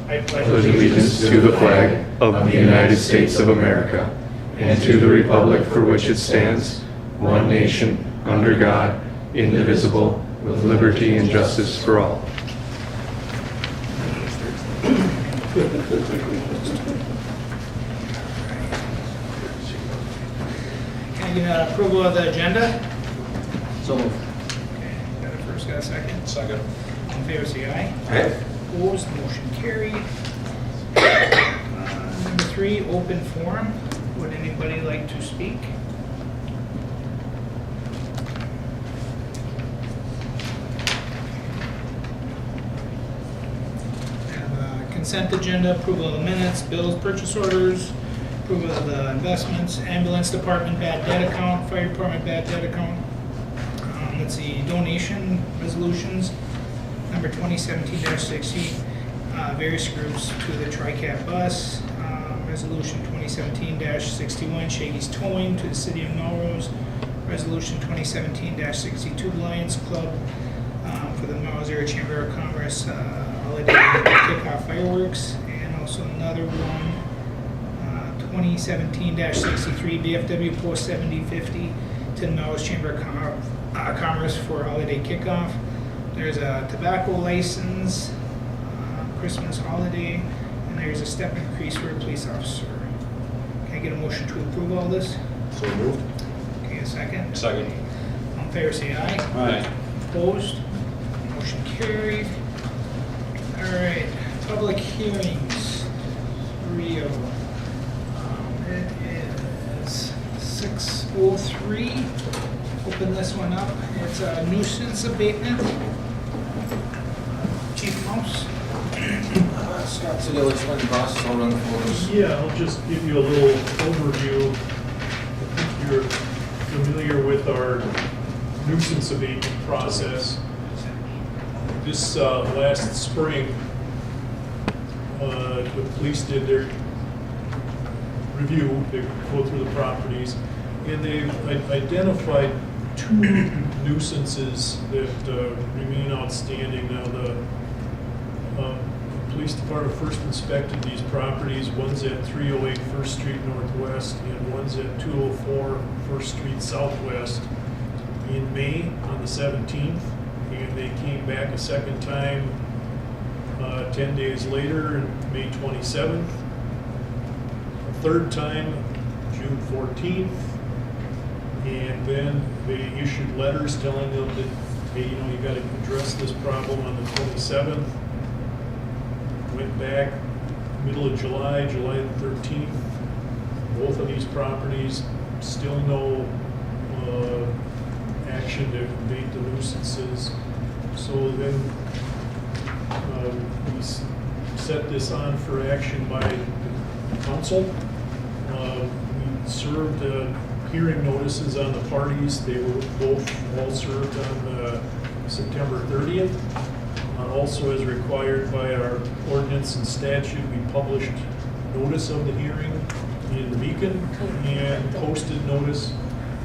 I pledge allegiance to the flag of the United States of America and to the republic for which it stands, one nation, under God, indivisible, with liberty and justice for all. Can I get approval of the agenda? So moved. Okay, got a first, got a second? Second. All in favor, say aye. Aye. Opposed, motion carried. Number 3, open forum. Would anybody like to speak? Have a consent agenda, approval of the minutes, bills, purchase orders, approval of the investments, ambulance department bad debt account, fire department bad debt account. Let's see, donation resolutions, number 2017-60, various groups to the TriCap bus. Resolution 2017-61, Shaggy's Towing to the city of Melrose. Resolution 2017-62, Lions Club for the Melrose Area Chamber of Commerce holiday kickoff fireworks. And also another one, 2017-63, BFW Post 7050 to the Melrose Chamber of Commerce for holiday kickoff. There's a tobacco license, Christmas holiday, and there's a step increase for a police officer. Can I get a motion to approve all this? So moved. Okay, a second? Second. All in favor, say aye. Aye. Opposed? Motion carried. All right, public hearings. Rio. It is 6:03. Open this one up. It's a nuisance abatement. Chief Mouse. Scott, so they'll explain the process, I'll run the photos. Yeah, I'll just give you a little overview. I think you're familiar with our nuisance abatement process. This last spring, the police did their review, they go through the properties, and they identified 2 nuisances that remain outstanding. Now, the police department first inspected these properties. One's at 308 First Street Northwest and one's at 204 First Street Southwest in May on the 17th. And they came back a second time 10 days later, May 27th. A third time, June 14th. And then they issued letters telling them that, hey, you got to address this problem on the 27th. Went back middle of July, July the 13th. Both of these properties, still no action to abate the nuisances. So then we set this on for action by the council. We served hearing notices on the parties. They were both all served on September 30th. Also, as required by our ordinance and statute, we published notice of the hearing in the Beacon and posted notice.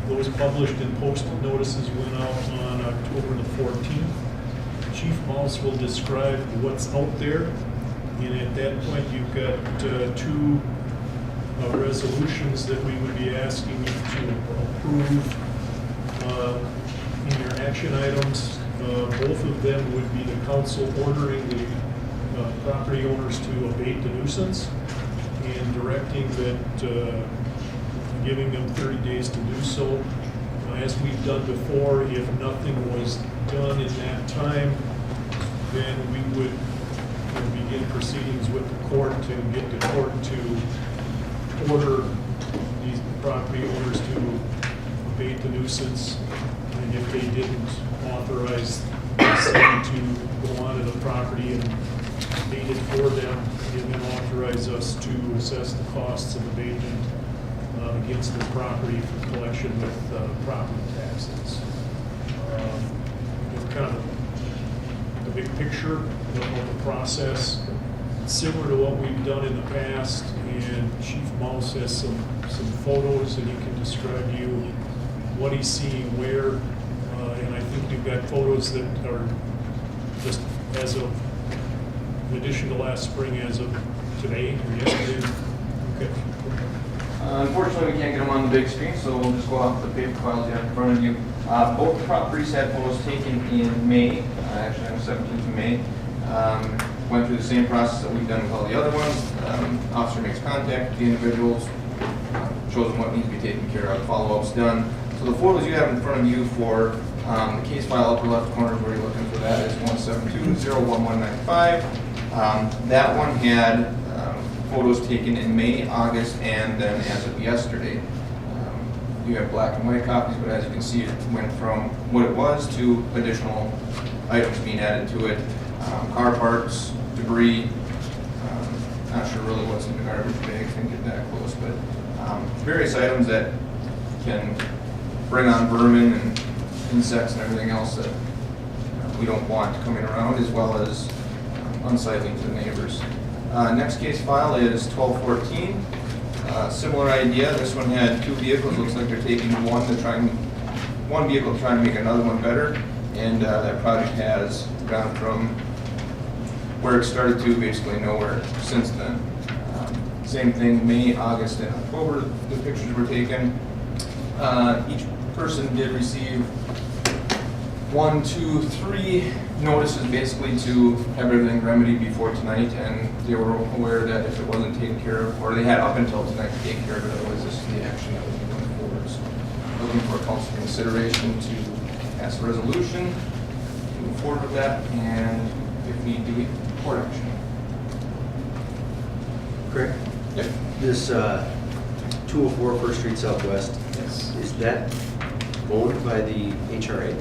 Those published and posted notices went out on October the 14th. Chief Mouse will describe what's out there. And at that point, you've got 2 resolutions that we would be asking you to approve in your action items. Both of them would be the council ordering the property owners to abate the nuisance and directing that, giving them 30 days to do so. As we've done before, if nothing was done in that time, then we would begin proceedings with the court to get the court to order these property owners to abate the nuisance. And if they didn't, authorize the city to go onto the property and abate it for them, and then authorize us to assess the costs of abatement against the property for collection with property taxes. It's kind of the big picture of the process. It's similar to what we've done in the past, and Chief Mouse has some photos that he can describe to you what he's seeing where. And I think we've got photos that are just as of in addition to last spring as of today or yesterday? Okay. Unfortunately, we can't get them on the big screen, so we'll just go off the paper files you have in front of you. Both properties had photos taken in May, actually on the 17th of May. Went through the same process that we've done with all the other ones. Officer makes contact with the individuals, shows them what needs to be taken care of, follow-ups done. So the photos you have in front of you for the case file upper left corner where you're looking for that is 172-01195. That one had photos taken in May, August, and then as of yesterday. You have black and white copies, but as you can see, it went from what it was to additional items being added to it. Car parts, debris, not sure really what's in the garbage bag, can't get that close, but various items that can bring on vermin and insects and everything else that we don't want coming around, as well as unsightly to the neighbors. Next case file is 1214. Similar idea. This one had two vehicles. Looks like they're taking one vehicle trying to make another one better, and that project has gone from where it started to basically nowhere since then. Same thing, May, August, and October, the pictures were taken. Each person did receive 1, 2, 3 notices basically to have everything remedied before tonight, and they were aware that if it wasn't taken care of, or they had up until tonight to take care of it, otherwise this is the action that would be going forward. So looking for council consideration to pass a resolution, move forward with that, and if need be, court action. Correct. Yep. This 204 First Street Southwest, Yes. is that owned by the HRA?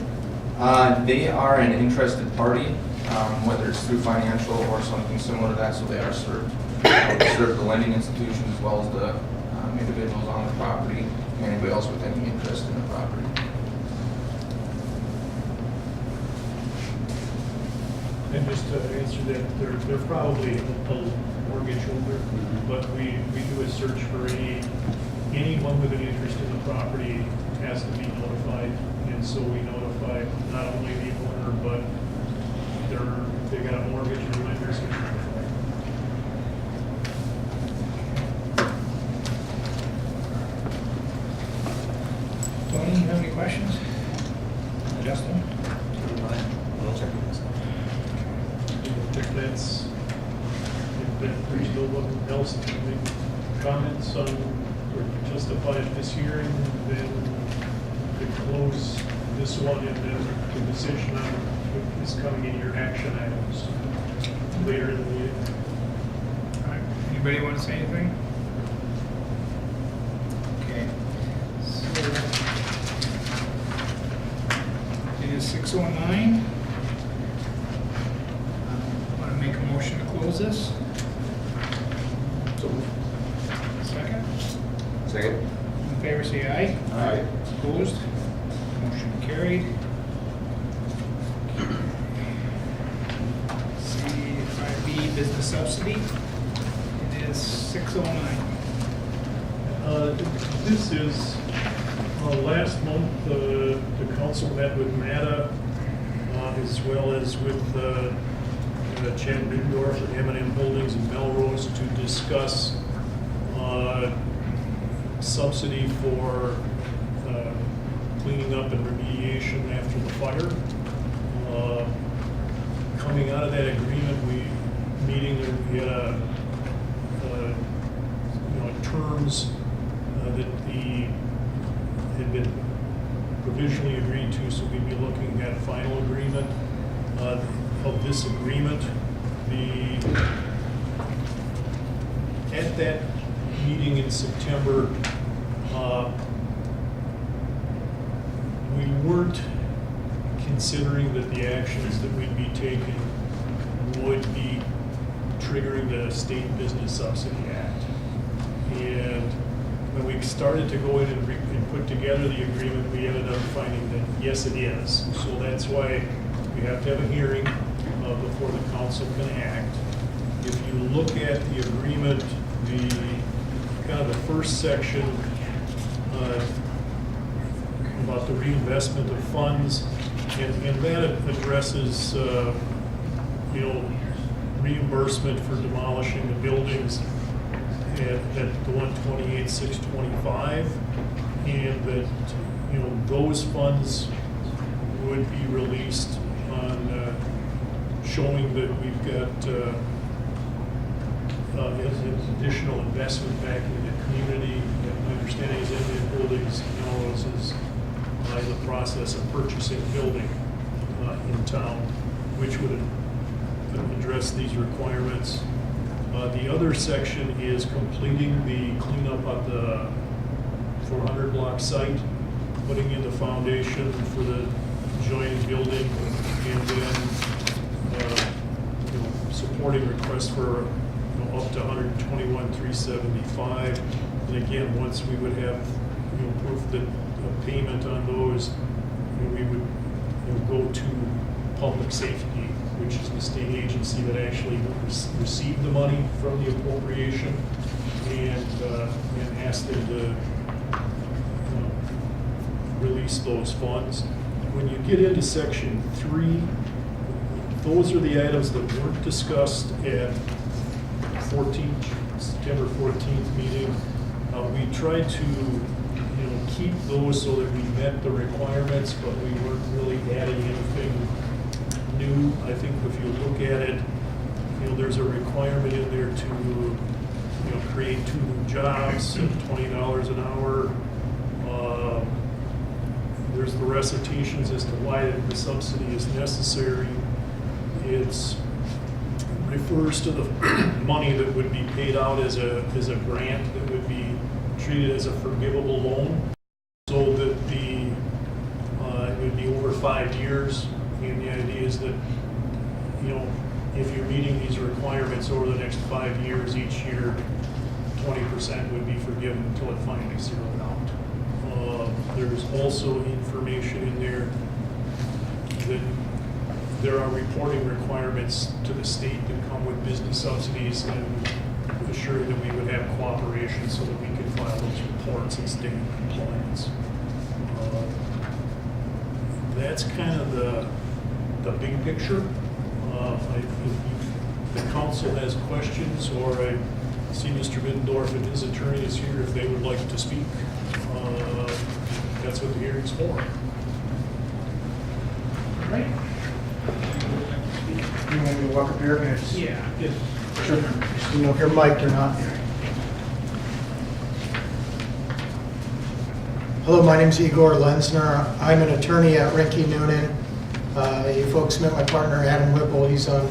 They are an interested party, whether it's through financial or something similar to that, so they are served. They serve the lending institutions as well as the individuals on the property, and anybody else with any interest in the property. And just to answer that, they're probably a mortgage holder, but we do a search for anyone with an interest in the property has to be notified, and so we notify not only the owner, but if they got a mortgage or lenders get notified. Tony, you have any questions? Justin? If there's no one else to make comments on or justify this hearing, then we close this one, and then the decision on what is coming in your action items later in the meeting. All right, anybody want to say anything? Okay. So, it is 6:09. Want to make a motion to close this? Second? Second. In favor, say aye. Aye. Opposed? Motion carried. C5B, business subsidy. It is 6:09. This is, last month, the council met with MATA, as well as with Chad Middendorf at M&M Holdings in Melrose to discuss subsidy for cleaning up and remediation after the fire. Coming out of that agreement, we had terms that had been provisionally agreed to, so we'd be looking at a final agreement of this agreement. At that meeting in September, we weren't considering that the actions that we'd be taking would be triggering the State Business Subsidy Act. And when we started to go in and put together the agreement, we ended up finding that yes, it is. So that's why we have to have a hearing before the council can act. If you look at the agreement, kind of the first section about the reinvestment of funds, and that addresses, reimbursement for demolishing the buildings at the 128,625, and that, you know, those funds would be released on showing that we've got as an additional investment back in the community. And my understanding is Indian Holdings Melrose is in the process of purchasing a building in town, which would address these requirements. The other section is completing the cleanup of the 400 block site, putting in the foundation for the adjoining building, and then you know, supporting requests for up to 121,375. And again, once we would have, you know, proof that payment on those, you know, we would, you know, go to public safety, which is the state agency that actually received the money from the appropriation, and ask them to release those funds. When you get into section 3, those are the items that weren't discussed at September 14th meeting. We tried to, you know, keep those so that we met the requirements, but we weren't really adding anything new. I think if you look at it, you know, there's a requirement in there to, you know, create 2 new jobs at $20 an hour. There's the recitations as to why the subsidy is necessary. It refers to the money that would be paid out as a grant that would be treated as a forgivable loan, so that it would be over 5 years. And the idea is that, you know, if you're meeting these requirements over the next 5 years, each year 20% would be forgiven until it finally zeroed out. There's also information in there that there are reporting requirements to the state that come with business subsidies, and assuring that we would have cooperation so that we could file those reports and stay in compliance. That's kind of the big picture. If the council has questions, or I see Mr. Middendorf and his attorney is here if they would like to speak. That's what the hearing's for. All right. You want me to walk up here? Yeah. Sure. Just didn't know if you're mic'd or not. Hello, my name's Igor Lenzner. I'm an attorney at Rinke Noonan. You folks met my partner Adam Whipple. He's on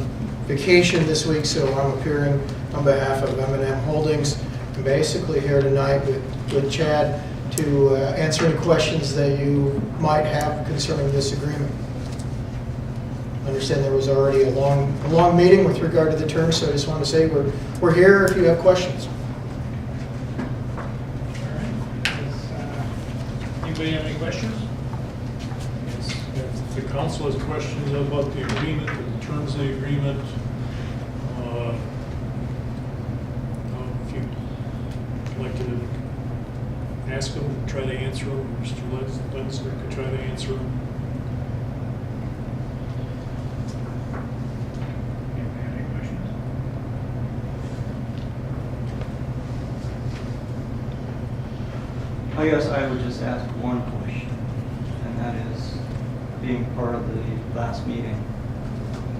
vacation this week, so I'm appearing on behalf of M&M Holdings. I'm basically here tonight with Chad to answer any questions that you might have concerning this agreement. I understand there was already a long meeting with regard to the terms, so I just want to say we're here if you have questions. All right. Anybody have any questions? If the council has questions about the agreement, or the terms of the agreement, if you'd like to ask them, try to answer them, Mr. Lenzner could try to answer them. Anybody have any questions? I guess I would just ask one question, and that is, being part of the last meeting,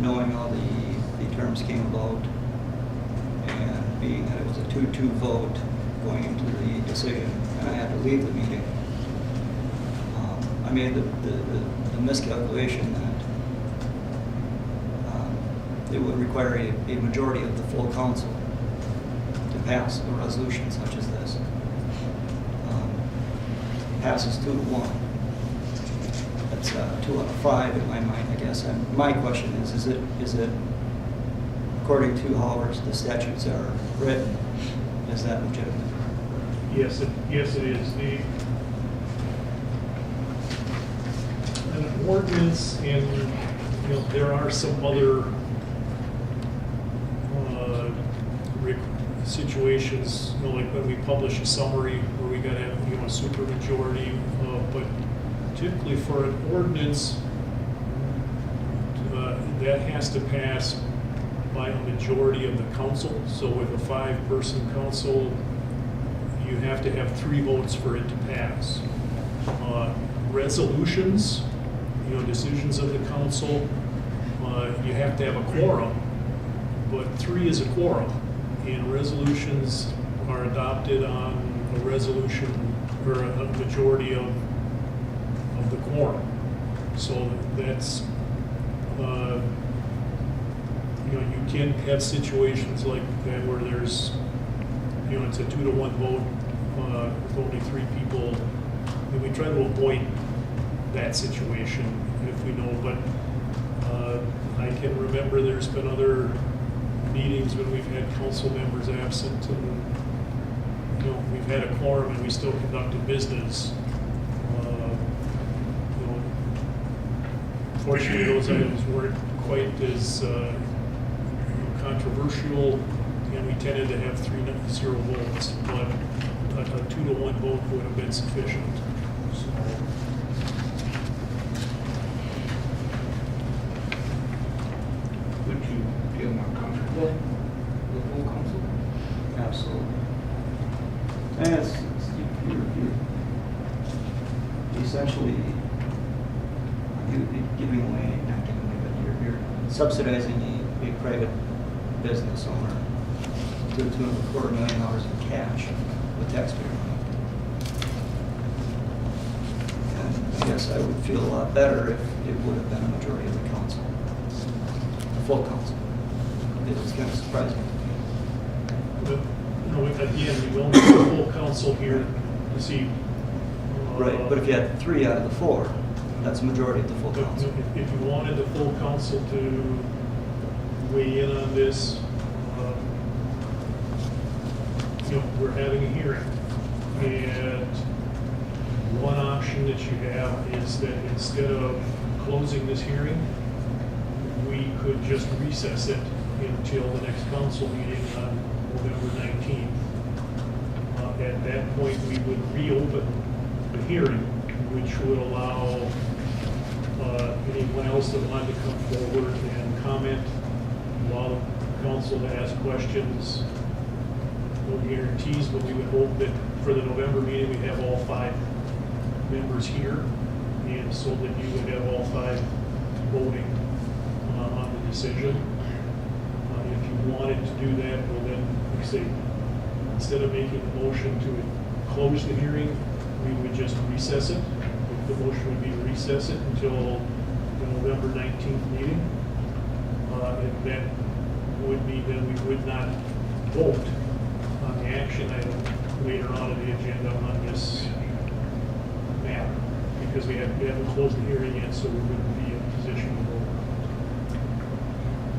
knowing how the terms came about, and being that it was a 2-2 vote going into the decision, and I had to leave the meeting, I made the miscalculation that it would require a majority of the full council to pass a resolution such as this. Passes 2-1. That's 2 out of 5 in my mind, I guess. And my question is it according to how the statutes are written, is that legitimate? Yes, it is. An ordinance, and you know, there are some other situations, you know, like when we publish a summary where we got to have, you know, a super majority, but typically for an ordinance that has to pass by a majority of the council. So with a 5-person council, you have to have 3 votes for it to pass. Resolutions, decisions of the council, you have to have a quorum, but 3 is a quorum. And resolutions are adopted on a resolution or a majority of the quorum. So that's, you can have situations like that where there's, it's a 2-to-1 vote with only 3 people. And we try to avoid that situation if we know, but I can remember there's been other meetings when we've had council members absent and, we've had a quorum and we still conducted business. Fortunately, those items weren't quite as controversial, and we tended to have 3-0 votes, but a 2-to-1 vote would have been sufficient. So, Would you feel more comfortable with full council? Absolutely. And you're essentially giving away, not giving away, but you're subsidizing a private business owner to $250,000 in cash with taxpayer money. And I guess I would feel a lot better if it would have been a majority of the council, the full council. It was kind of surprising. but, again, we don't have the full council here to see. Right, but if you had 3 out of the 4, that's a majority of the full council. If you wanted the full council to weigh in on this, we're having a hearing. And one option that you have is that instead of closing this hearing, we could just recess it until the next council meeting on November 19th. At that point, we would reopen the hearing, which would allow anyone else that wanted to come forward and comment, allow the council to ask questions. No guarantees, but we would hope that for the November meeting, we have all 5 members here, and so that you would have all 5 voting on the decision. If you wanted to do that, well then, like I say, instead of making a motion to close the hearing, we would just recess it. The motion would be to recess it until the November 19th meeting. And that would mean that we would not vote on the action item later on in the agenda on this matter, because we haven't closed the hearing yet, so we wouldn't be in a position to vote.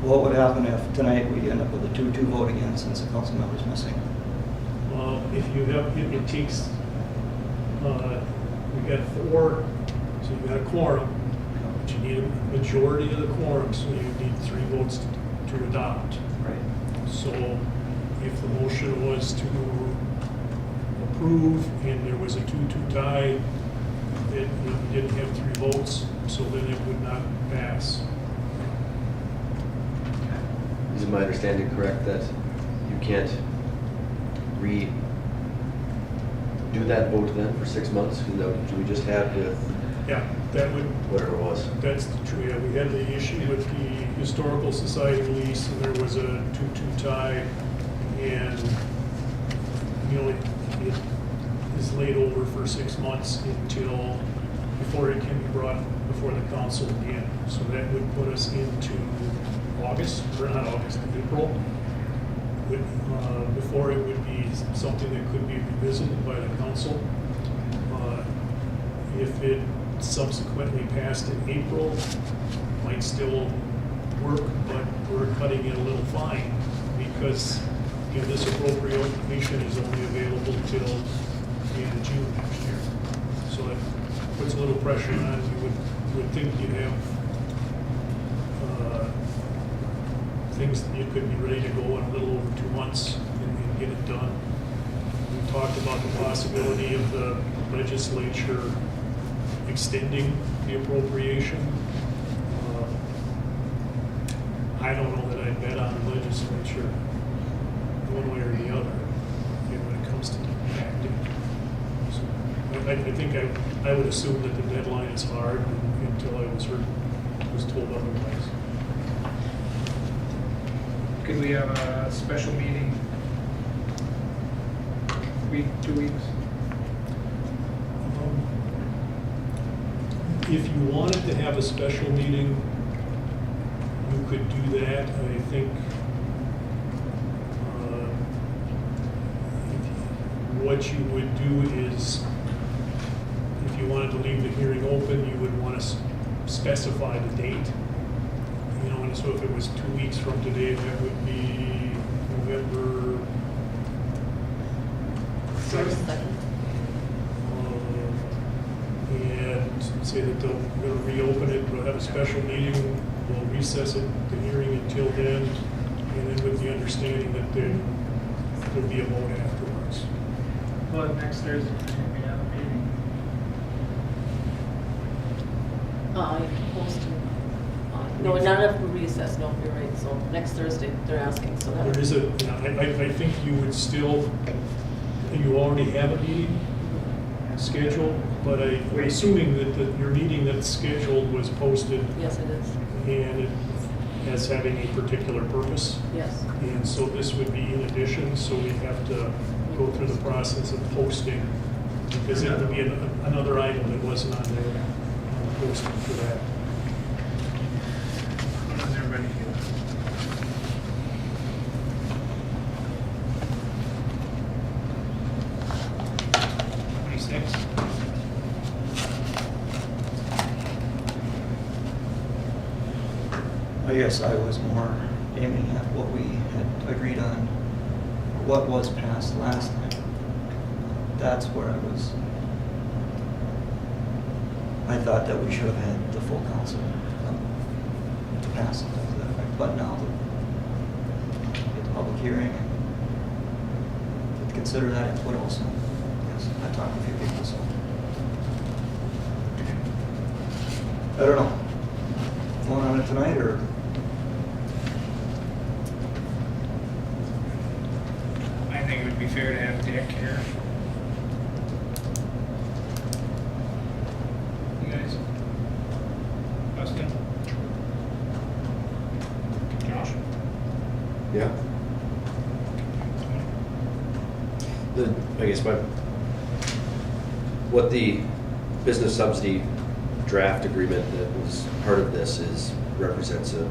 What would happen if tonight we end up with a 2-2 vote again since the council member's missing? If you have, it takes, we got 4, so you got a quorum, but you need a majority of the quorum, so you need 3 votes to adopt. Right. So if the motion was to approve and there was a 2-2 tie, then you didn't have 3 votes, so then it would not pass. Is my understanding correct that you can't redo that vote then for 6 months? Is that what we just had with Yeah, that would, whatever it was? that's true, yeah. We had the issue with the Historical Society lease, and there was a 2-2 tie, and, it is laid over for 6 months before it can be brought before the council again. So that would put us into April, before it would be something that could be revisited by the council. If it subsequently passed in April, might still work, but we're cutting it a little fine because this appropriation is only available till the end of June next year. So that puts a little pressure on it. You would think you'd have things that you could be ready to go in a little over 2 months and get it done. We talked about the possibility of the legislature extending the appropriation. I don't know that I'd bet on the I think I would assume that the deadline is hard until I was told otherwise. Could we have a special meeting? Week, 2 weeks? If you wanted to have a special meeting, you could do that. I think what you would do is, if you wanted to leave the hearing open, you would want to specify the date. You know, and so if it was 2 weeks from today, that would be November 7th. And say that they'll reopen it, we'll have a special meeting, we'll recess it, the hearing until then, and then with the understanding that there'll be a vote afterwards. Well, next Thursday, we have a meeting. You're supposed to. No, not after recess, no, you're right, so next Thursday, they're asking, so that. There is a, I think you would still, you already have a meeting scheduled, but I'm assuming that your meeting that's scheduled was posted Yes, it is, and as having a particular purpose. yes. And so this would be in addition, so we have to go through the process of posting, because it would be another item that wasn't on there, posting for that. How does everybody feel? I guess I was more aiming at what we had agreed on, what was passed last time. That's where I thought that we should have had the full council to pass something to that effect. But now, get the public hearing and consider that input also. Yes, I talked to a few people, so. I don't know. Going on it tonight, or? I think it would be fair to have Dick here. You guys? Justin? Josh? Yeah. I guess what the business subsidy draft agreement that was part of this represents a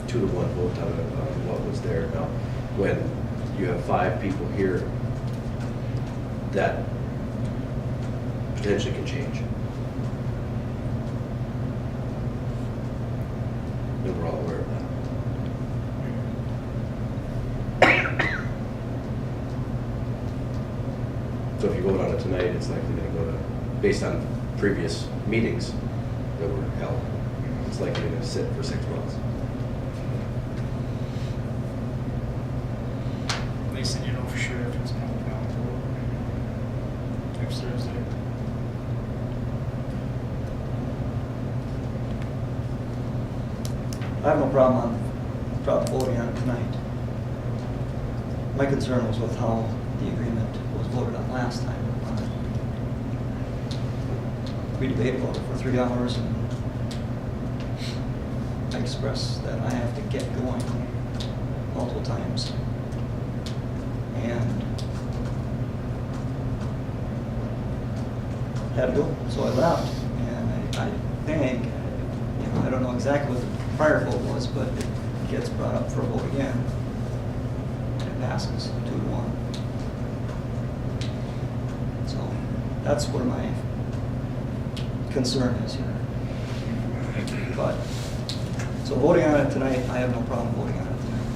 2-to-1 vote on what was there. Now, when you have 5 people here, that potentially can change. And we're all aware of that. So if you vote on it tonight, it's likely going to go to, based on previous meetings that were held, it's likely going to sit for 6 months. At least then you know for sure if it's going down to next Thursday. I have no problem voting on it tonight. My concern was with how the agreement was voted on last time. We debated about it for 3 hours, and I expressed that I have to get going multiple times. And had to go, so I left. And I think, I don't know exactly what the prior vote was, but it gets brought up for a vote again. And it passes 2-to-1. So that's where my concern is here. But, so voting on it tonight, I have no problem voting on it tonight.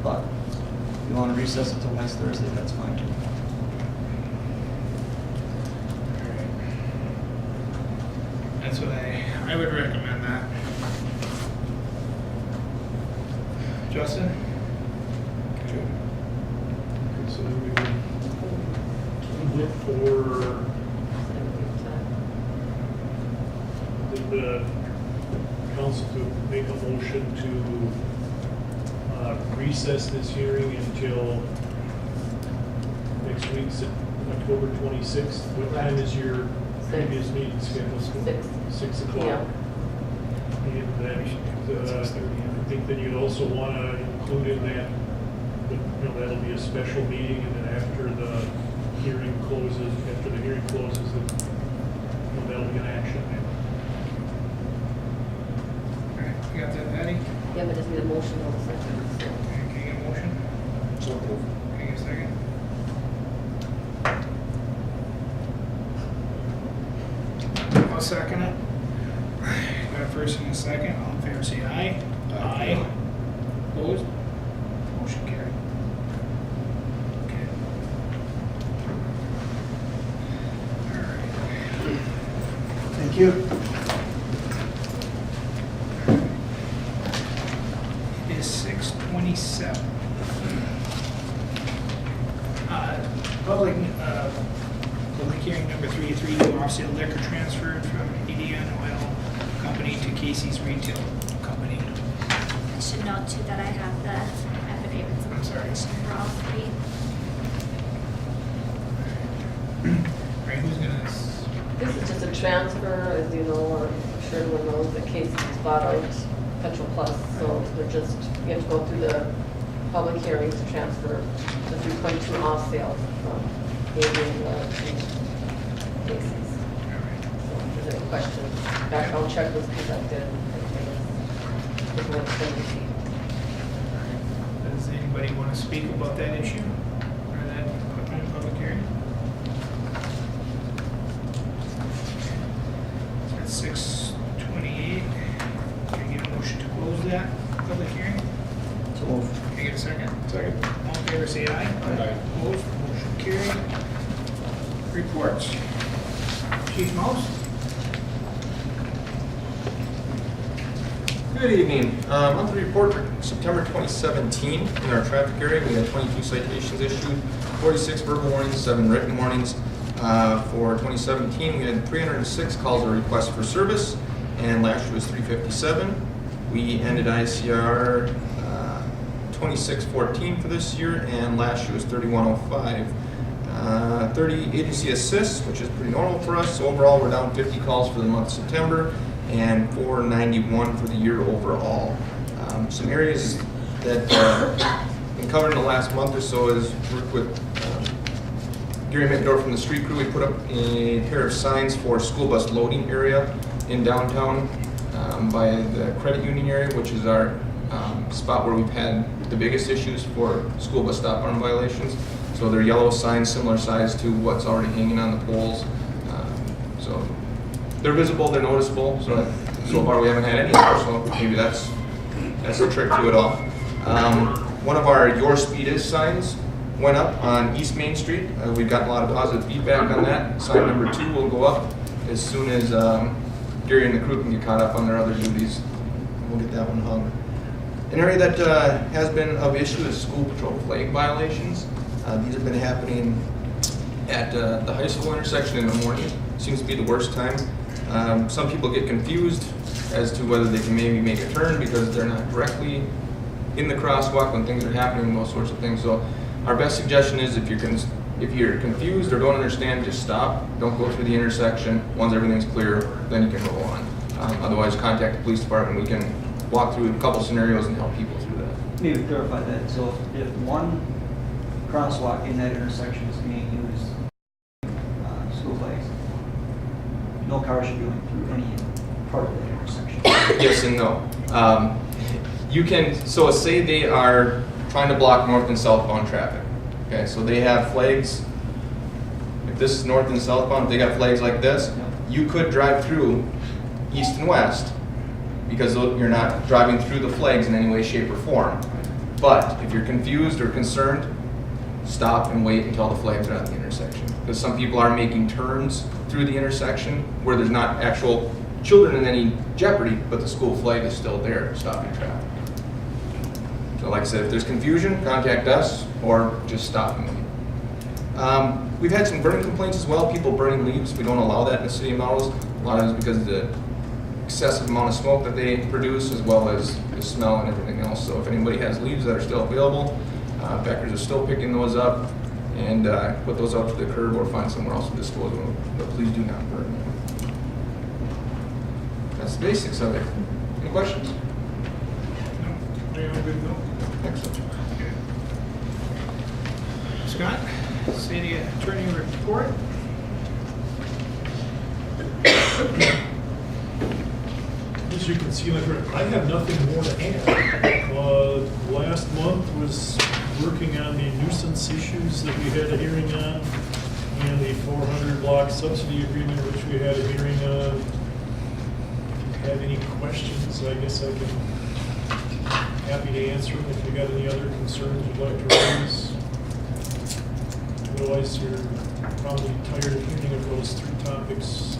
But if you want to recess until next Thursday, that's fine too. That's what I would recommend that. Justin? So then we would look for the council to make a motion to recess this hearing until next next week's October 26th. What time is your previous meeting scheduled? 6 o'clock. Yeah. And then, I think that you'd also want to include in that, that'll be a special meeting, and then after the hearing closes, that'll be an action. All right, you got that, Patty? Yeah, but just need a motion on the second. Okay, can you get a motion? So moved. Can you get a second? I'll second it. Got a first and a second. All in favor, say aye. Aye. Opposed? Motion carried. Okay. All right. Thank you. It is 6:27. Public hearing number 332, off-sale liquor transferred from ADN Oil Company to Casey's Retail Company. I should note too that I have the affidavits of I'm sorry. incorporation for all three. All right, who's gonna, This is just a transfer, as you know, or I'm sure everyone knows that Casey's bought out Petrol Plus, so they're just, you have to go through the public hearing to transfer the 3.2 off sale from Adrian to Casey's. So if there's any questions, background check was conducted, everything is what's been received. does anybody want to speak about that issue? Or that public hearing? It's at 6:28. Can I get a motion to close that public hearing? So move. Can I get a second? Second. All in favor, say aye. Aye. Opposed, motion carried. Reports. Chief Mouse? Good evening. Monthly report for September 2017. In our traffic area, we had 22 citations issued, 46 verbal warnings, 7 written warnings. For 2017, we had 306 calls or requests for service, and last year was 357. We ended ICR 2614 for this year, and last year was 3105. 30 agency assists, which is pretty normal for us. So overall, we're down 50 calls for the month of September and 491 for the year overall. Some areas that been covered in the last month or so is work with Gary Mittendorf from the street crew. We put up a pair of signs for school bus loading area in downtown by the credit union area, which is our spot where we've had the biggest issues for school bus stop arm violations. So they're yellow signs, similar size to what's already hanging on the poles. So they're visible, they're noticeable. So far we haven't had any, so maybe that's the trick to it all. One of our Your Speed Is signs went up on East Main Street. We've gotten a lot of positive feedback on that. Sign number 2 will go up as soon as Gary and the crew can get caught up on their other duties. We'll get that one hung. An area that has been of issue is school patrol flag violations. These have been happening at the high school intersection in the morning. Seems to be the worst time. Some people get confused as to whether they can maybe make a turn because they're not directly in the crosswalk when things are happening, those sorts of things. So our best suggestion is if you're confused or don't understand, just stop. Don't go through the intersection. Once everything's clear, then you can roll on. Otherwise, contact the police department. We can walk through a couple scenarios and help people through that. Maybe clarify that. So if one crosswalk in that intersection is being used, school flags, no car should be going through any part of that intersection. Yes and no. You can, so say they are trying to block north and southbound traffic. Okay, so they have flags. If this is north and southbound, if they got flags like this, you could drive through east and west because you're not driving through the flags in any way, shape, or form. But if you're confused or concerned, stop and wait until the flags are at the intersection. Because some people are making turns through the intersection where there's not actual children in any jeopardy, but the school flag is still there stopping traffic. So like I said, if there's confusion, contact us or just stop and wait. We've had some burning complaints as well, people burning leaves. We don't allow that in the city of Melrose. A lot of it is because of the excessive amount of smoke that they produce as well as the smell and everything else. So if anybody has leaves that are still available, Beckers are still picking those up and put those out to the curb or find somewhere else to dispose of them, but please do not burn them. That's the basics of it. Any questions? No? Are you all good to go? Excellent. Okay. Scott, city attorney report. As you can see, I have nothing more to add. Last month was working on the nuisance issues that we had a hearing on, and the 400 block subsidy agreement, which we had a hearing on. If you have any questions, I guess I can, happy to answer them if you got any other concerns you'd like to raise. Otherwise, you're probably tired of hearing of those 3 topics.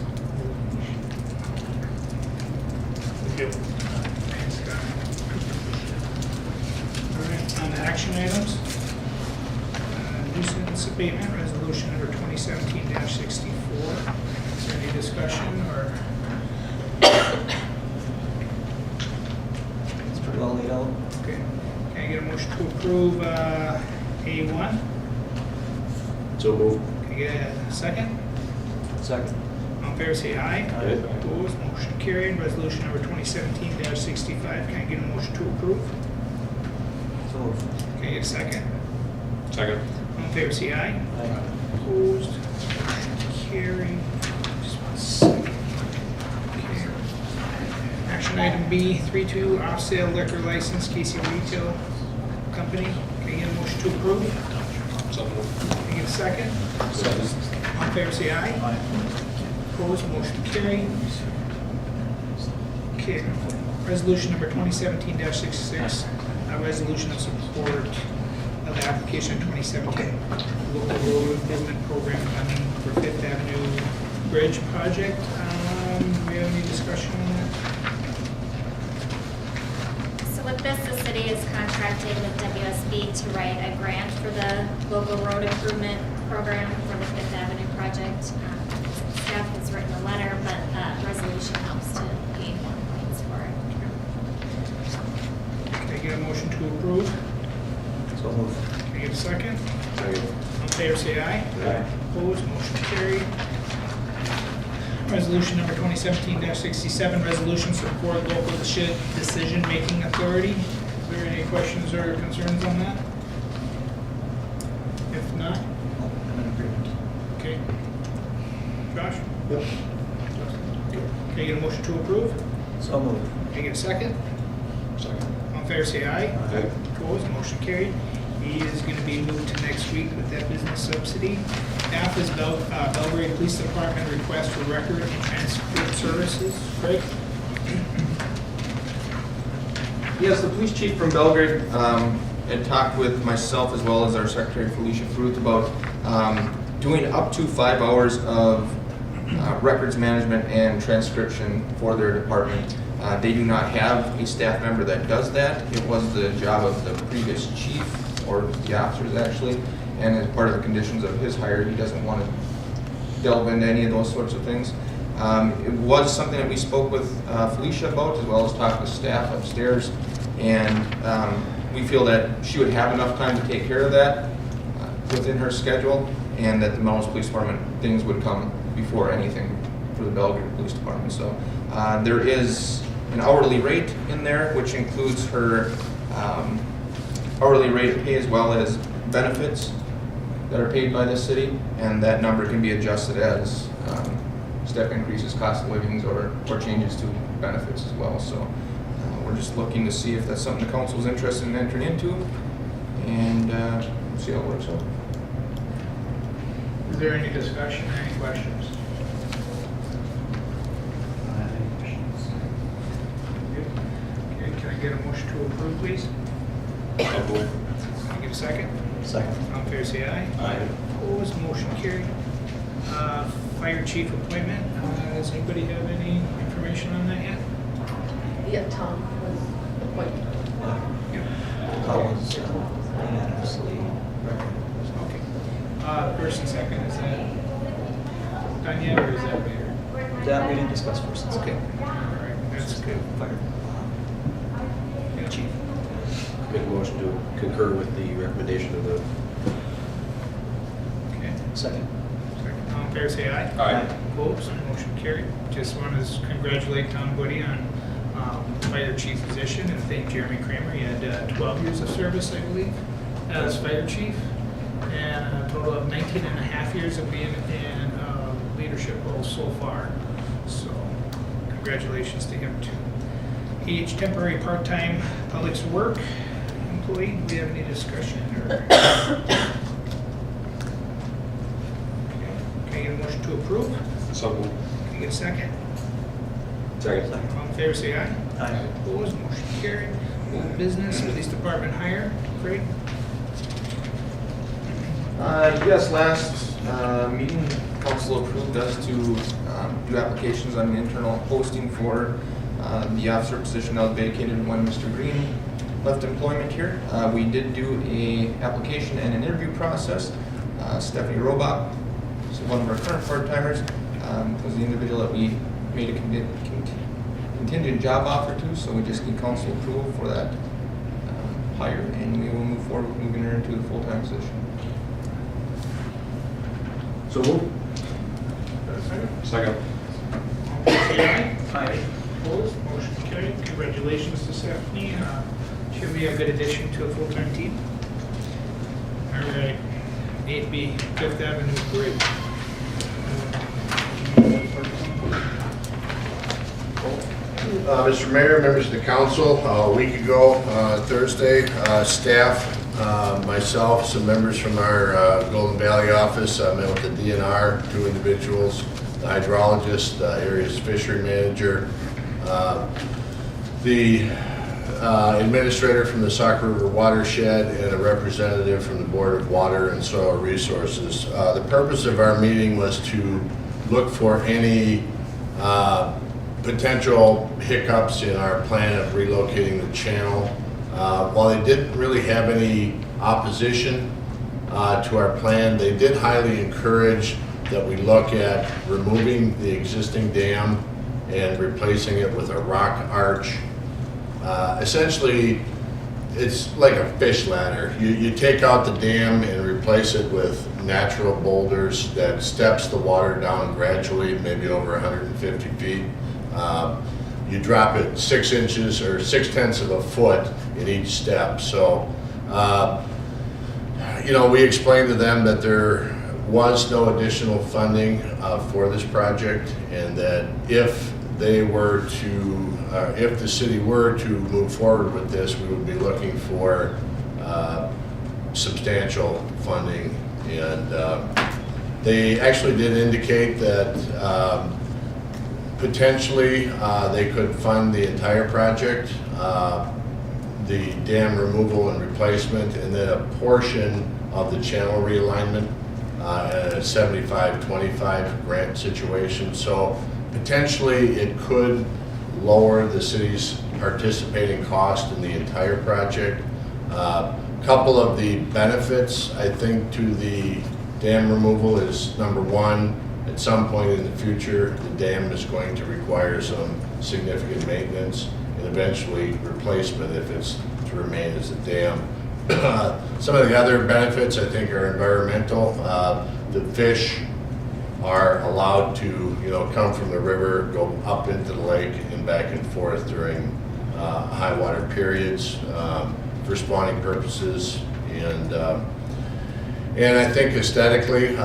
Thank you. Thanks, Scott. All right, on the action items. Nuisance abatement resolution number 2017-64. Is there any discussion or? It's pretty well laid out. Okay. Can I get a motion to approve A1? So move. Can I get a second? Second. All in favor, say aye. Aye. Opposed, motion carried. Resolution number 2017-65. Can I get a motion to approve? So moved. Can I get a second? Second. All in favor, say aye. Aye. Opposed, motion carried. Just 1 second. Okay. Action item B, 3-2 off-sale liquor license, Casey Retail Company. Can I get a motion to approve? So moved. Can I get a second? All in favor, say aye. Opposed, motion carried. Okay, resolution number 2017-66, a resolution of support of the application of 2017 local road improvement program funding for Fifth Avenue Bridge project. Do we have any discussion on that? So with this, the city is contracted with WSB to write a grant for the local road improvement program for the Fifth Avenue project. Staff has written a letter, but resolution helps to gain more points for it. Can I get a motion to approve? So moved. Can I get a second? Second. All in favor, say aye. Aye. Opposed, motion carried. Resolution number 2017-67, resolution support local decision-making authority. Is there any questions or concerns on that? If not, I'm in agreement. okay. Josh? Yep. Can I get a motion to approve? So moved. Can I get a second? Second. All in favor, say aye. Aye. Opposed, motion carried. E is going to be moved to next week with that business subsidy. F is Belgrade Police Department request for record and transcript services. Craig? Yes, the police chief from Belgrade had talked with myself as well as our secretary Felicia Fruth about doing up to 5 hours of records management and transcription for their department. They do not have a staff member that does that. It was the job of the previous chief, or the officers actually, and as part of the conditions of his hire, he doesn't want to delve into any of those sorts of things. It was something that we spoke with Felicia about, as well as talked with staff upstairs, and we feel that she would have enough time to take care of that within her schedule, and that the Melrose Police Department things would come before anything for the Belgrade Police Department. So there is an hourly rate in there, which includes her hourly rate of pay as well as benefits that are paid by the city, and that number can be adjusted as step increases, cost of livings, or changes to benefits as well. So we're just looking to see if that's something the council is interested in entering into, and see how it works out. Is there any discussion or any questions? Okay, can I get a motion to approve, please? So moved. Can I get a second? Second. All in favor, say aye. Aye. Opposed, motion carried. Fire chief appointment, does anybody have any information on that yet? Yeah, Tom was appointed. The call was unanimously recommended. Okay. First and second, is that done yet, or is that later? That we didn't discuss first. and Okay, second. all right, that's good. Fire. Yeah, chief. Make a motion to concur with the recommendation of the Second. All in favor, say aye. Aye. Opposed, motion carried. Just want to congratulate Tom Woody on fire chief position and thank Jeremy Kramer. He had 12 years of service, I believe, as fire chief, and a total of 19 and a half years of being in leadership roles so far. So congratulations to him too. Each temporary part-time public work employee, do we have any discussion or? Okay. Can I get a motion to approve? So moved. Can I get a second? Second. All in favor, say aye. Aye. Opposed, motion carried. Old business, police department hire. Craig? Yes, last meeting, council approved us to do applications on an internal posting for the officer position that was vacated when Mr. Green left employment here. We did do a application and an interview process. Stephanie Robach, who's one of our current part-timers, was the individual that we made a contingent job offer to, so we just need council approval for that hire, and we will move forward with moving her into the full-time position. So moved. Second. All in favor, say aye. Aye. Opposed, motion carried. Congratulations to Stephanie. She'll be a good addition to a full-time team. All right, 8B, Fifth Avenue Bridge. Mr. Mayor, members of the council, a week ago, Thursday, staff, myself, some members from our Golden Valley office, met with the DNR, 2 individuals, the hydrologist, area's fishery manager, the administrator from the Sauk River watershed, and a representative from the Board of Water and Soil Resources. The purpose of our meeting was to look for any potential hiccups in our plan of relocating the channel. While they didn't really have any opposition to our plan, they did highly encourage that we look at removing the existing dam and replacing it with a rock arch. Essentially, it's like a fish ladder. You take out the dam and replace it with natural boulders that steps the water down gradually, maybe over 150 feet. You drop it 6 inches or 6/10 of a foot in each step. So, we explained to them that there was no additional funding for this project, and that if the city were to move forward with this, we would be looking for substantial funding. And they actually did indicate that potentially they could fund the entire project, the dam removal and replacement, and then a portion of the channel realignment, a 75-25 grant situation. So potentially it could lower the city's participating cost in the entire project. Couple of the benefits, I think, to the dam removal is, number one, at some point in the future, the dam is going to require some significant maintenance and eventually replacement if it's to remain as a dam. Some of the other benefits, I think, are environmental. The fish are allowed to, come from the river, go up into the lake and back and forth during high water periods for spawning purposes. And I think aesthetically,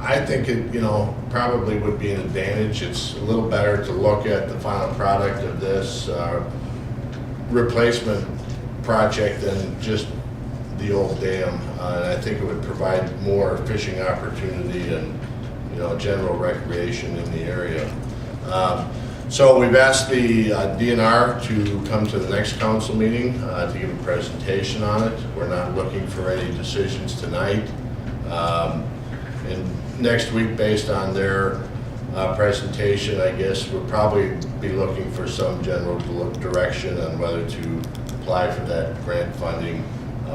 I think it, probably would be an advantage. It's a little better to look at the final product of this replacement project than just the old dam. And I think it would provide more fishing opportunity and, general recreation in the area. So we've asked the DNR to come to the next council meeting to give a presentation on it. We're not looking for any decisions tonight. And next week, based on their presentation, I guess we'll probably be looking for some general direction on whether to apply for that grant funding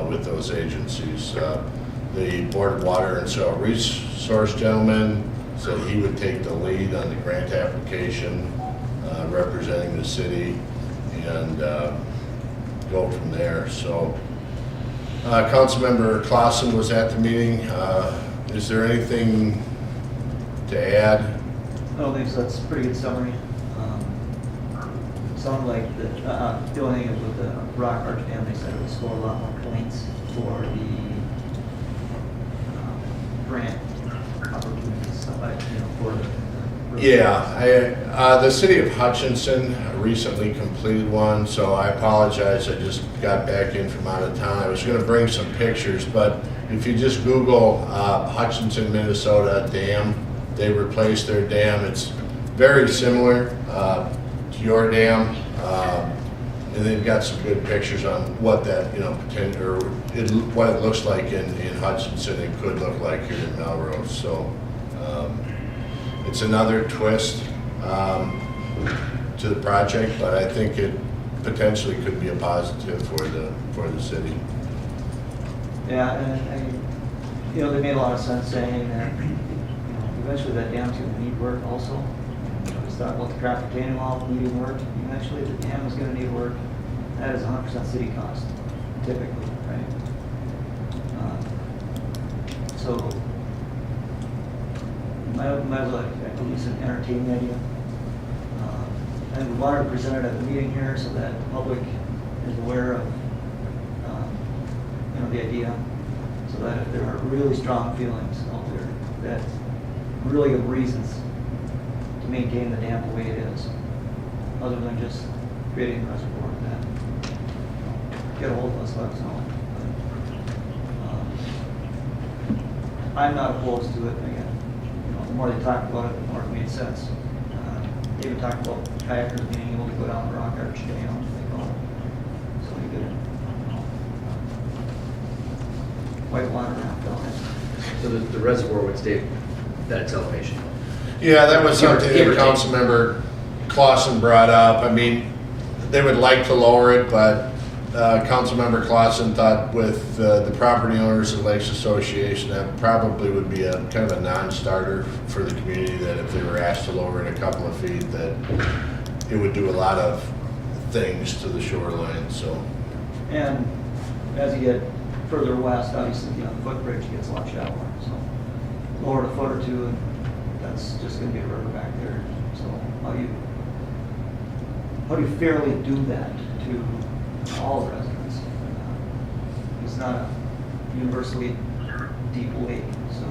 with those agencies. The Board of Water and Soil Resource gentleman said he would take the lead on the grant application representing the city and go from there. So Councilmember Clausen was at the meeting. Is there anything to add? I don't think so, that's a pretty good summary. Sounded like the only thing is with the Rock Arch Dam, they said it would score a lot more points for the grant opportunities, so for the. Yeah, the city of Hutchinson recently completed one, so I apologize, I just got back in from out of town. I was gonna bring some pictures, but if you just Google Hutchinson, Minnesota dam, they replaced their dam. It's very similar to your dam, and they've got some good pictures on what that, what it looks like in Hutchinson, it could look like here in Melrose, so. It's another twist to the project, but I think it potentially could be a positive for the city. Yeah, and they made a lot of sense saying that, eventually that dam's gonna need work also. It's not about the traffic retaining wall needing work, eventually the dam is gonna need work. That is 100% city cost, typically, right? So, might as well at least entertain the idea. And we wanted to present it at the meeting here so that the public is aware of, the idea, so that if there are really strong feelings out there, that really good reasons to maintain the dam the way it is, other than just creating a reservoir, that get a hold of us, let us know. I'm not opposed to it, again. The more they talk about it, the more it made sense. They even talked about kayakers being able to go down the Rock Arch Dam, so you could white water raft down there. So the reservoir would stay at its elevation? Yeah, that was something Give or that take. Councilmember Clausen brought up. I mean, they would like to lower it, but Councilmember Clausen thought with the property owners and Lakes Association, that probably would be a kind of a non-starter for the community, that if they were asked to lower it a couple of feet, that it would do a lot of things to the shoreline, so. And as you get further west, obviously, the footbridge gets a lot shallower, so lower it a foot or two, and that's just gonna be a river back there. So how do you fairly do that to all residents? It's not a universally deep lake, so.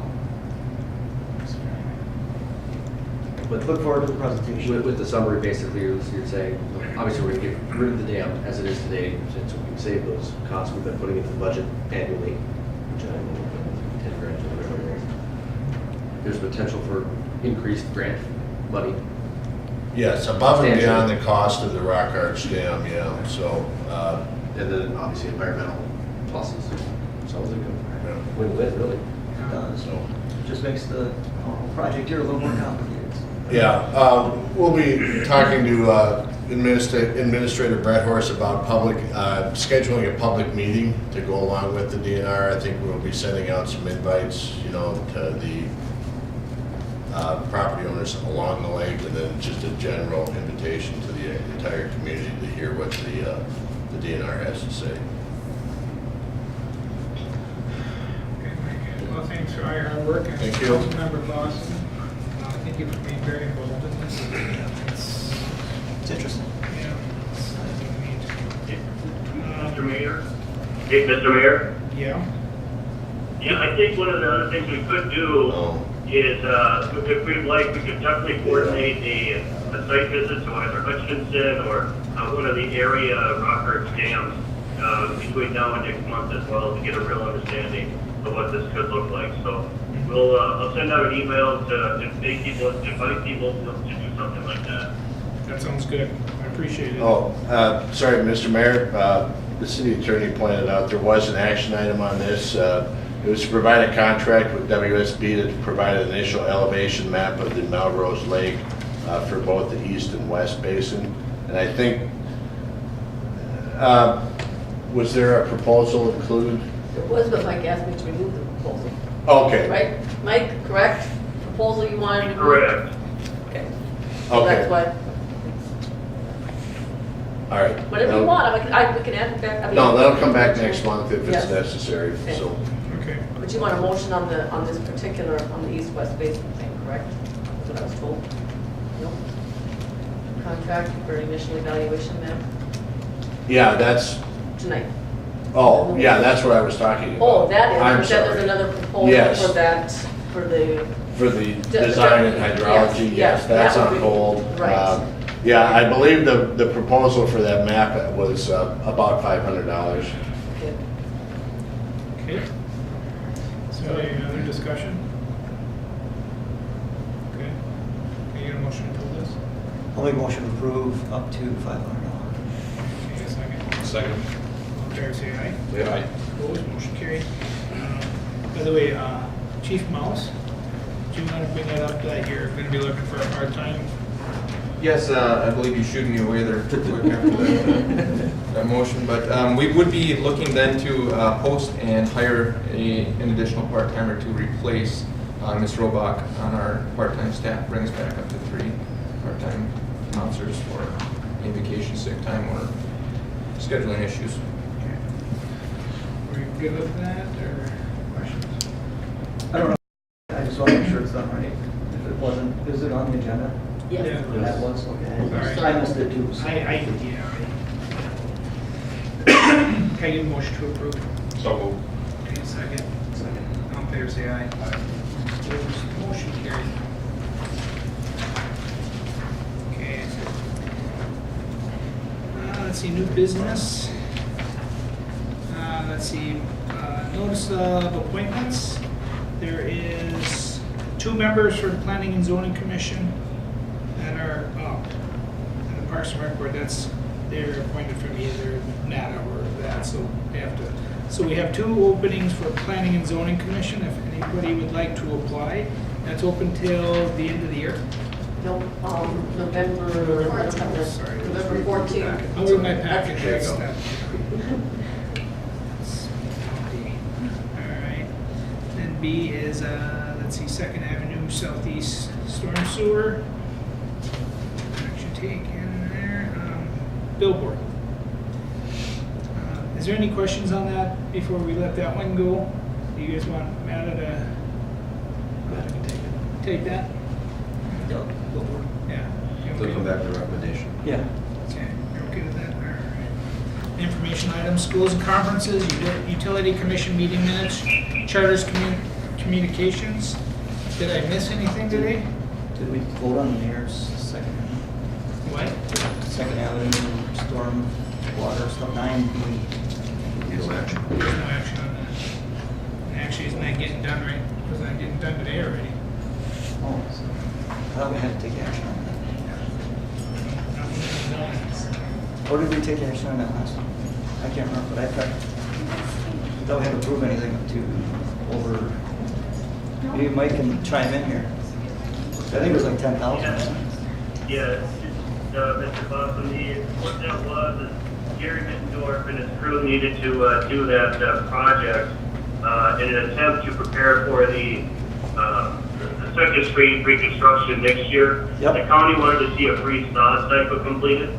But look forward to the presentation. With the summary, basically, you're saying, obviously, we're going to get rid of the dam as it is today, so we can save those costs we've been putting into the budget annually, which I know, 10 grand or whatever it is. There's potential for increased grant money. Yes, above and Substantial. beyond the cost of the Rock Arch Dam, yeah, so. And then, obviously, environmental pluses. Sounds like Yeah. a win-win, really. It does. Just makes the whole project here a little more complicated. Yeah, we'll be talking to Administrator Brett Horse about scheduling a public meeting to go along with the DNR. I think we'll be sending out some invites, to the property owners along the lake, and then just a general invitation to the entire community to hear what the DNR has to say. Okay, Mike. Well, thanks for all your hard work. And Thank you. Councilmember Clausen, thank you for being very involved in this. It's interesting. Yeah, it's neat. Mr. Mayor? Hey, Mr. Mayor? Yeah. Yeah, I think one of the other things we could do is, if we'd like, we could definitely coordinate a site visit to either Hutchinson or one of the area Rock Arch dams between now and next month as well, to get a real understanding of what this could look like. So we'll, I'll send out an email to invite people to do something like that. That sounds good. I appreciate it. Sorry, Mr. Mayor, the city attorney pointed out there was an action item on this. It was to provide a contract with WSB to provide an initial elevation map of the Melrose Lake for both the east and west basin. And I think, was there a proposal included? It was, but Mike asked me to remove the proposal. Okay. Right? Mike, correct? Proposal you wanted to remove? Correct. Okay. So Okay. that's what, All right. Whatever you want, we can add it back. I mean- No, that'll come back next month if Yes. it's necessary, Okay. so. Okay. But you want a motion on this particular, on the east-west basement thing, correct? That's what I was told. Nope. Contract for initial evaluation map Yeah, that's, tonight. oh, yeah, that's what I was talking about. Oh, that is, I'm but then there's sorry. another proposal Yes. for that, for the, For the design and hydrology, yes, that's that on would be- hold. right. Yeah, I believe the proposal for that map was about $500. okay. Okay. So any other discussion? Okay. Can you get a motion to approve this? I'll make a motion to approve up to $500. Can you get a second? Second. All in favor, say aye. Yeah. Opposed, motion carried. By the way, Chief Mouse, do you want to bring that up that you're going to be looking for a part-time? Yes, I believe you shooed me away there quick after that motion, but we would be looking then to post and hire an additional part-timer to replace Ms. Robach on our part-time staff, brings back up to 3 part-time officers for any vacation, sick time, or scheduling issues. Okay. Are you good with that, or questions? I don't know. I just want to make sure it's done right. If it wasn't, is it on the agenda? Yes. Yeah. That was, okay. Sorry. I missed it too. so- Yeah. Can I get a motion to approve? So moved. Okay, second. Second. All in favor, say aye. Opposed, motion carried. Okay. Let's see, new business. Let's see, notice of appointments. There is 2 members for the Planning and Zoning Commission that are up. And the Parks and Rec Board, they're appointed from either NATA or that, so they have to. So we have 2 openings for Planning and Zoning Commission, if anybody would like to apply. That's open till the end of the year. No, November, Sorry. November 14th. I'll read my packet, There you that's go. that. All right. Then B is, let's see, Second Avenue Southeast Storm Sewer. Action taken there. Billboard. Is there any questions on that before we let that one go? Do you guys want Matt to take that? Billboard. Yeah. You okay? They'll come back with a recommendation. Yeah. Okay, you're okay with that? All right. Information items, schools and conferences, utility commission meeting minutes, charters, communications. Did I miss anything today? Did we vote on the mayor's second What? Avenue storm water stuff, 9B? No action. There's no action on that. And actually, isn't that getting done right? Was that getting done today already? Oh, so I thought we had to take action on Nothing done. that. Or did we take action on that last one? I can't remember, but I thought we had to prove anything to over, maybe Mike can chime in here. I think it was like 10,000 or something. Yeah, Mr. Boston, what that was is Gary Mittendorf and his crew needed to do that project in an attempt to prepare for the Second Street reconstruction next year. Yep. The county wanted to see a freeze-thaw cycle completed,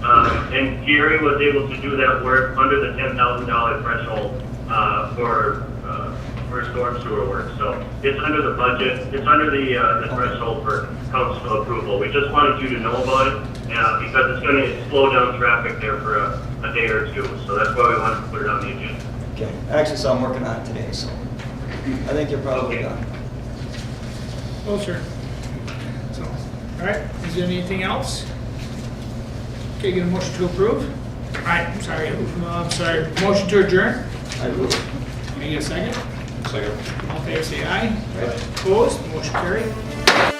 and Gary was able to do that work under the $10,000 threshold for storm sewer work. So it's under the budget, it's under the threshold for council approval. We just wanted you to know about it, because it's gonna slow down traffic there for a day or 2. So that's why we wanted to put it on the agenda. Okay, I actually saw him working on it today, so I think you're probably Okay. done. Oh, sure. So, all right, is there anything else? Okay, get a motion to approve? All right, I'm sorry, motion to adjourn? I will. Can I get a second? Second. All in favor, say aye. Opposed, motion carried.